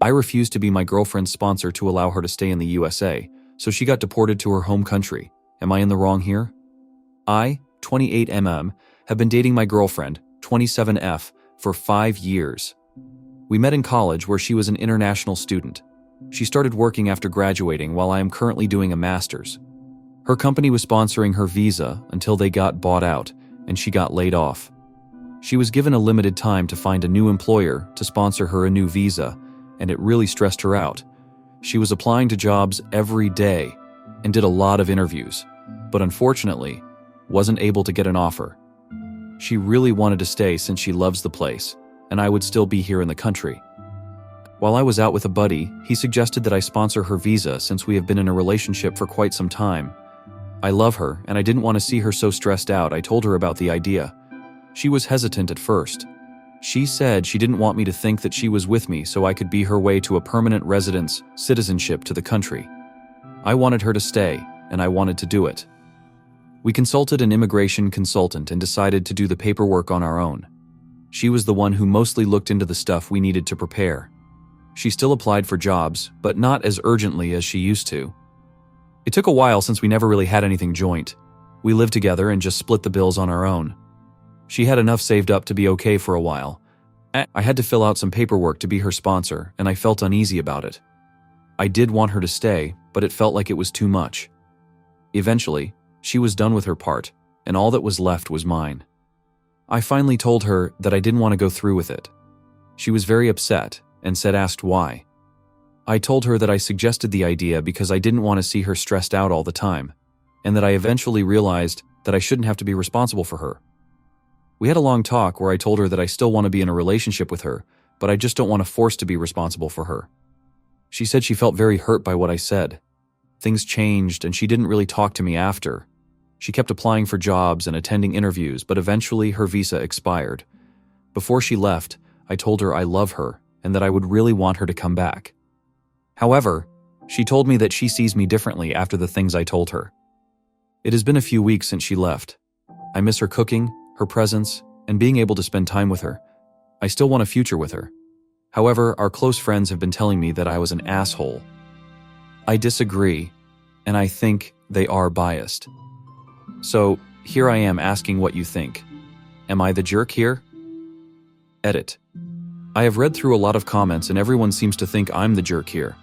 I refused to be my girlfriend's sponsor to allow her to stay in the USA, so she got deported to her home country. Am I in the wrong here? I, 28mm, have been dating my girlfriend, 27F, for 5 years. We met in college where she was an international student. She started working after graduating while I am currently doing a master's. Her company was sponsoring her visa until they got bought out, and she got laid off. She was given a limited time to find a new employer to sponsor her a new visa, and it really stressed her out. She was applying to jobs every day and did a lot of interviews, but unfortunately, wasn't able to get an offer. She really wanted to stay since she loves the place, and I would still be here in the country. While I was out with a buddy, he suggested that I sponsor her visa since we have been in a relationship for quite some time. I love her, and I didn't want to see her so stressed out. I told her about the idea. She was hesitant at first. She said she didn't want me to think that she was with me so I could be her way to a permanent residence, citizenship to the country. I wanted her to stay, and I wanted to do it. We consulted an immigration consultant and decided to do the paperwork on our own. She was the one who mostly looked into the stuff we needed to prepare. She still applied for jobs, but not as urgently as she used to. It took a while since we never really had anything joint. We lived together and just split the bills on our own. She had enough saved up to be okay for a while. I had to fill out some paperwork to be her sponsor, and I felt uneasy about it. I did want her to stay, but it felt like it was too much. Eventually, she was done with her part, and all that was left was mine. I finally told her that I didn't want to go through with it. She was very upset and asked why. I told her that I suggested the idea because I didn't want to see her stressed out all the time, and that I eventually realized that I shouldn't have to be responsible for her. We had a long talk where I told her that I still want to be in a relationship with her, but I just don't want to force to be responsible for her. She said she felt very hurt by what I said. Things changed and she didn't really talk to me after. She kept applying for jobs and attending interviews, but eventually her visa expired. Before she left, I told her I love her and that I would really want her to come back. However, she told me that she sees me differently after the things I told her. It has been a few weeks since she left. I miss her cooking, her presence, and being able to spend time with her. I still want a future with her. However, our close friends have been telling me that I was an asshole. I disagree, and I think they are biased. So, here I am asking what you think. Am I the jerk here? Edit. I have read through a lot of comments and everyone seems to think I'm the jerk here.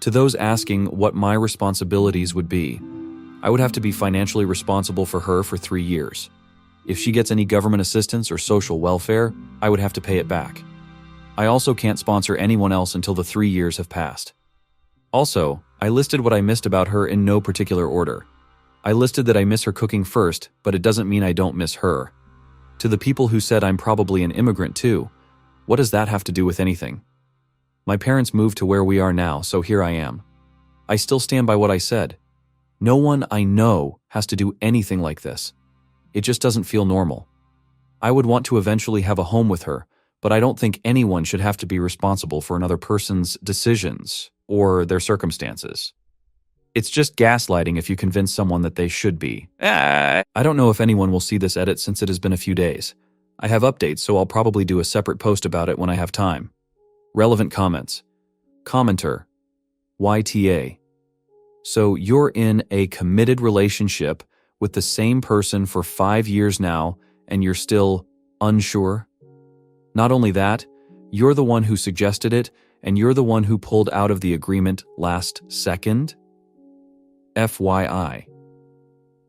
To those asking what my responsibilities would be, I would have to be financially responsible for her for 3 years. If she gets any government assistance or social welfare, I would have to pay it back. I also can't sponsor anyone else until the 3 years have passed. Also, I listed what I missed about her in no particular order. I listed that I miss her cooking first, but it doesn't mean I don't miss her. To the people who said I'm probably an immigrant too, what does that have to do with anything? My parents moved to where we are now, so here I am. I still stand by what I said. No one I know has to do anything like this. It just doesn't feel normal. I would want to eventually have a home with her, but I don't think anyone should have to be responsible for another person's decisions or their circumstances. It's just gaslighting if you convince someone that they should be. I don't know if anyone will see this edit since it has been a few days. I have updates, so I'll probably do a separate post about it when I have time. Relevant comments. Commenter. YTA. So you're in a committed relationship with the same person for 5 years now, and you're still unsure? Not only that, you're the one who suggested it, and you're the one who pulled out of the agreement last second? FYI.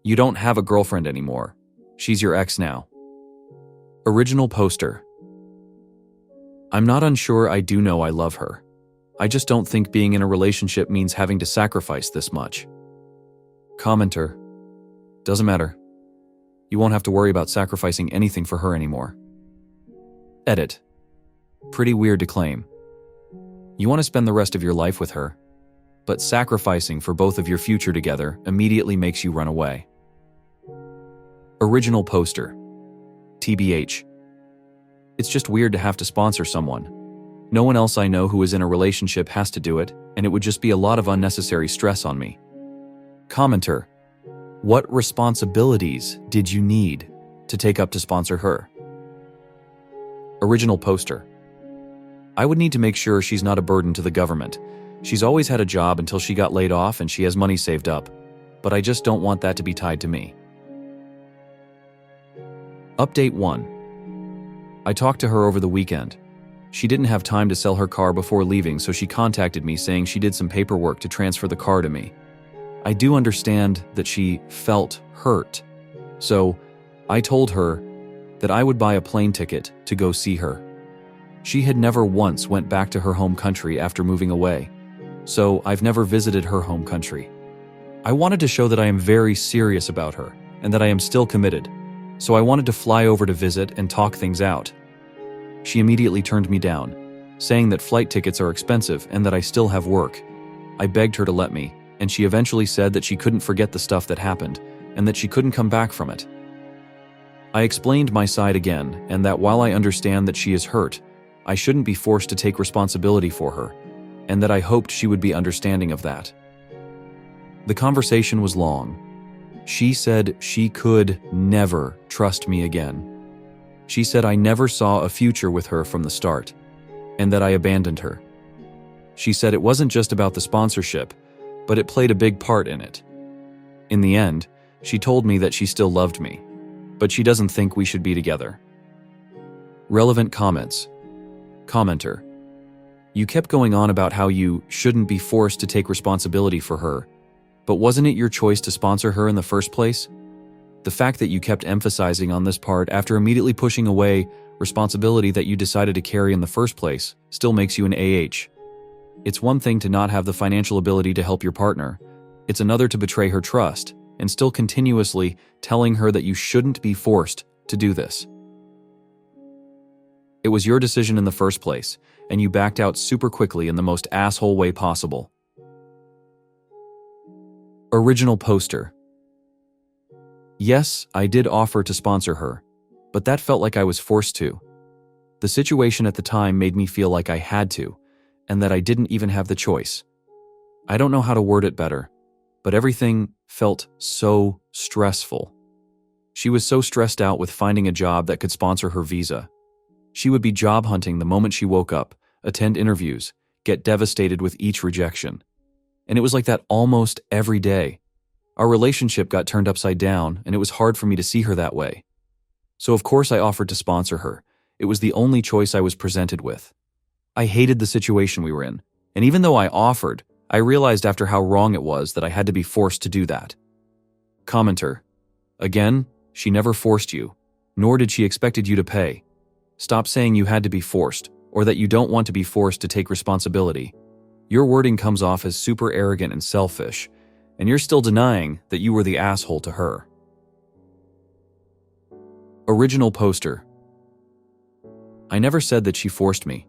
You don't have a girlfriend anymore. She's your ex now. Original poster. I'm not unsure. I do know I love her. I just don't think being in a relationship means having to sacrifice this much. Commenter. Doesn't matter. You won't have to worry about sacrificing anything for her anymore. Edit. Pretty weird to claim. You want to spend the rest of your life with her, but sacrificing for both of your future together immediately makes you run away. Original poster. TBH. It's just weird to have to sponsor someone. No one else I know who is in a relationship has to do it, and it would just be a lot of unnecessary stress on me. Commenter. What responsibilities did you need to take up to sponsor her? Original poster. I would need to make sure she's not a burden to the government. She's always had a job until she got laid off and she has money saved up. But I just don't want that to be tied to me. Update 1. I talked to her over the weekend. She didn't have time to sell her car before leaving, so she contacted me saying she did some paperwork to transfer the car to me. I do understand that she felt hurt, so I told her that I would buy a plane ticket to go see her. She had never once went back to her home country after moving away, so I've never visited her home country. I wanted to show that I am very serious about her and that I am still committed, so I wanted to fly over to visit and talk things out. She immediately turned me down, saying that flight tickets are expensive and that I still have work. I begged her to let me, and she eventually said that she couldn't forget the stuff that happened and that she couldn't come back from it. I explained my side again, and that while I understand that she is hurt, I shouldn't be forced to take responsibility for her, and that I hoped she would be understanding of that. The conversation was long. She said she could never trust me again. She said I never saw a future with her from the start, and that I abandoned her. She said it wasn't just about the sponsorship, but it played a big part in it. In the end, she told me that she still loved me, but she doesn't think we should be together. Relevant comments. Commenter. You kept going on about how you shouldn't be forced to take responsibility for her, but wasn't it your choice to sponsor her in the first place? The fact that you kept emphasizing on this part after immediately pushing away responsibility that you decided to carry in the first place still makes you an AH. It's one thing to not have the financial ability to help your partner. It's another to betray her trust and still continuously telling her that you shouldn't be forced to do this. It was your decision in the first place, and you backed out super quickly in the most asshole way possible. Original poster. Yes, I did offer to sponsor her, but that felt like I was forced to. The situation at the time made me feel like I had to, and that I didn't even have the choice. I don't know how to word it better, but everything felt so stressful. She was so stressed out with finding a job that could sponsor her visa. She would be job hunting the moment she woke up, attend interviews, get devastated with each rejection. And it was like that almost every day. Our relationship got turned upside down, and it was hard for me to see her that way. So of course I offered to sponsor her. It was the only choice I was presented with. I hated the situation we were in, and even though I offered, I realized after how wrong it was that I had to be forced to do that. Commenter. Again, she never forced you, nor did she expected you to pay. Stop saying you had to be forced, or that you don't want to be forced to take responsibility. Your wording comes off as super arrogant and selfish, and you're still denying that you were the asshole to her. Original poster. I never said that she forced me.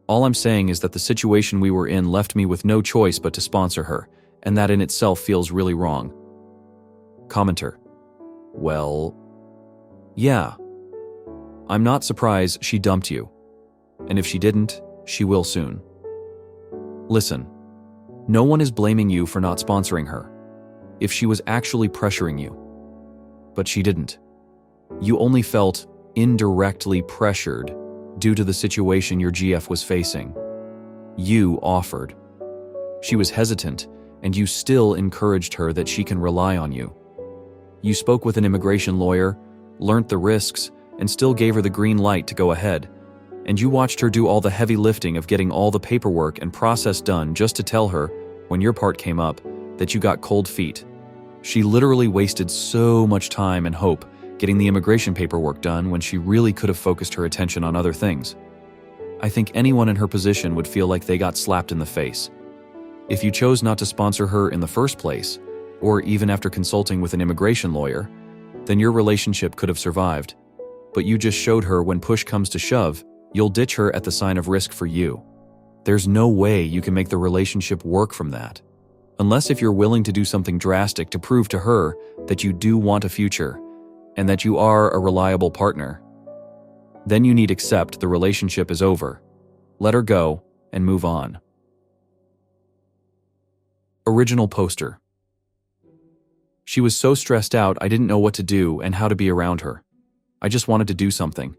All I'm saying is that the situation we were in left me with no choice but to sponsor her, and that in itself feels really wrong. Commenter. Well, yeah. I'm not surprised she dumped you. And if she didn't, she will soon. Listen, no one is blaming you for not sponsoring her, if she was actually pressuring you. But she didn't. You only felt indirectly pressured due to the situation your GF was facing. You offered. She was hesitant, and you still encouraged her that she can rely on you. You spoke with an immigration lawyer, learnt the risks, and still gave her the green light to go ahead. And you watched her do all the heavy lifting of getting all the paperwork and process done just to tell her, when your part came up, that you got cold feet. She literally wasted so much time and hope getting the immigration paperwork done when she really could have focused her attention on other things. I think anyone in her position would feel like they got slapped in the face. If you chose not to sponsor her in the first place, or even after consulting with an immigration lawyer, then your relationship could have survived. But you just showed her when push comes to shove, you'll ditch her at the sign of risk for you. There's no way you can make the relationship work from that. Unless if you're willing to do something drastic to prove to her that you do want a future, and that you are a reliable partner. Then you need accept the relationship is over. Let her go and move on. Original poster. She was so stressed out I didn't know what to do and how to be around her. I just wanted to do something.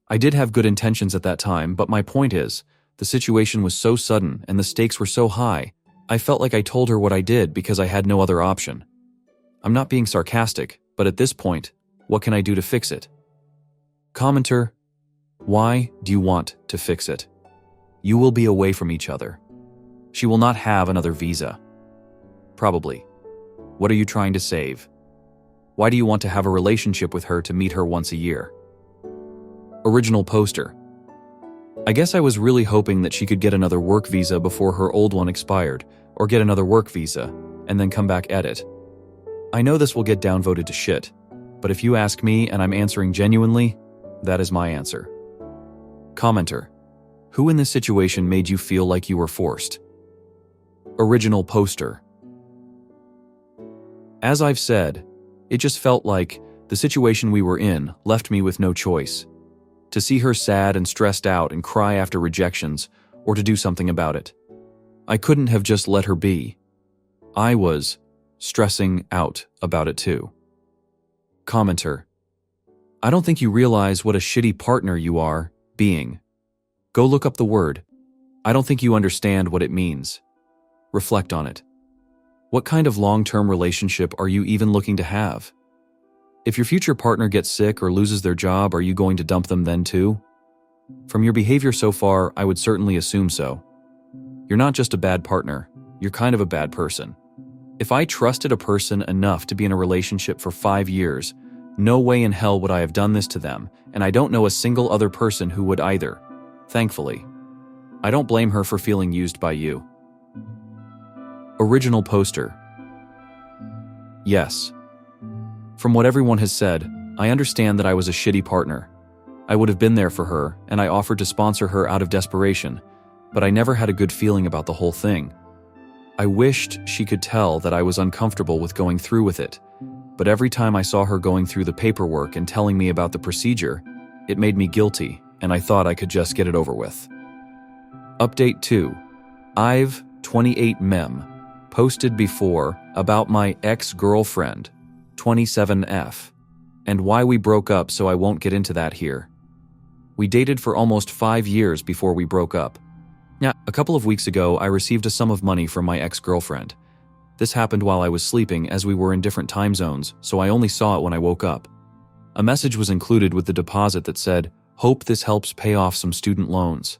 I did have good intentions at that time, but my point is, The situation was so sudden and the stakes were so high, I felt like I told her what I did because I had no other option. I'm not being sarcastic, but at this point, what can I do to fix it? Commenter, why do you want to fix it? You will be away from each other. She will not have another visa. Probably. What are you trying to save? Why do you want to have a relationship with her to meet her once a year? Original poster. I guess I was really hoping that she could get another work visa before her old one expired, or get another work visa, and then come back edit. I know this will get downvoted to shit, but if you ask me and I'm answering genuinely, that is my answer. Commenter. Who in this situation made you feel like you were forced? Original poster. As I've said, it just felt like the situation we were in left me with no choice. To see her sad and stressed out and cry after rejections, or to do something about it. I couldn't have just let her be. I was stressing out about it too. Commenter. I don't think you realize what a shitty partner you are being. Go look up the word. I don't think you understand what it means. Reflect on it. What kind of long-term relationship are you even looking to have? If your future partner gets sick or loses their job, are you going to dump them then too? From your behavior so far, I would certainly assume so. You're not just a bad partner, you're kind of a bad person. If I trusted a person enough to be in a relationship for 5 years, no way in hell would I have done this to them, and I don't know a single other person who would either. Thankfully. I don't blame her for feeling used by you. Original poster. Yes. From what everyone has said, I understand that I was a shitty partner. I would have been there for her, and I offered to sponsor her out of desperation, but I never had a good feeling about the whole thing. I wished she could tell that I was uncomfortable with going through with it, but every time I saw her going through the paperwork and telling me about the procedure, it made me guilty, and I thought I could just get it over with. Update 2. I've 28 mem. Posted before about my ex-girlfriend, 27F, and why we broke up, so I won't get into that here. We dated for almost 5 years before we broke up. Yeah, a couple of weeks ago, I received a sum of money from my ex-girlfriend. This happened while I was sleeping as we were in different time zones, so I only saw it when I woke up. A message was included with the deposit that said, "Hope this helps pay off some student loans."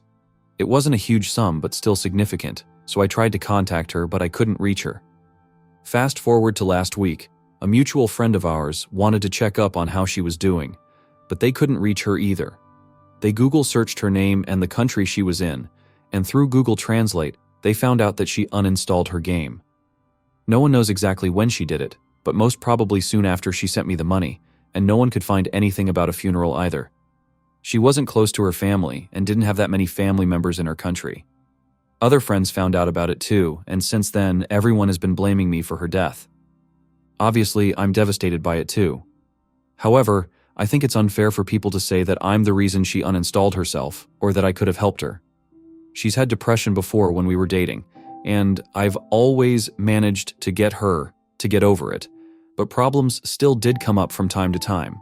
It wasn't a huge sum, but still significant, so I tried to contact her, but I couldn't reach her. Fast forward to last week, a mutual friend of ours wanted to check up on how she was doing, but they couldn't reach her either. They Google searched her name and the country she was in, and through Google Translate, they found out that she uninstalled her game. No one knows exactly when she did it, but most probably soon after she sent me the money, and no one could find anything about a funeral either. She wasn't close to her family and didn't have that many family members in her country. Other friends found out about it too, and since then, everyone has been blaming me for her death. Obviously, I'm devastated by it too. However, I think it's unfair for people to say that I'm the reason she uninstalled herself, or that I could have helped her. She's had depression before when we were dating, and I've always managed to get her to get over it, but problems still did come up from time to time.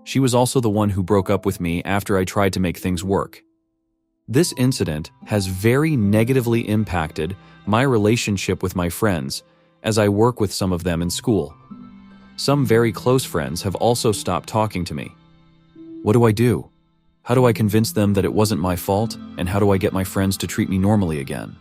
She was also the one who broke up with me after I tried to make things work. This incident has very negatively impacted my relationship with my friends, as I work with some of them in school. Some very close friends have also stopped talking to me. What do I do? How do I convince them that it wasn't my fault, and how do I get my friends to treat me normally again?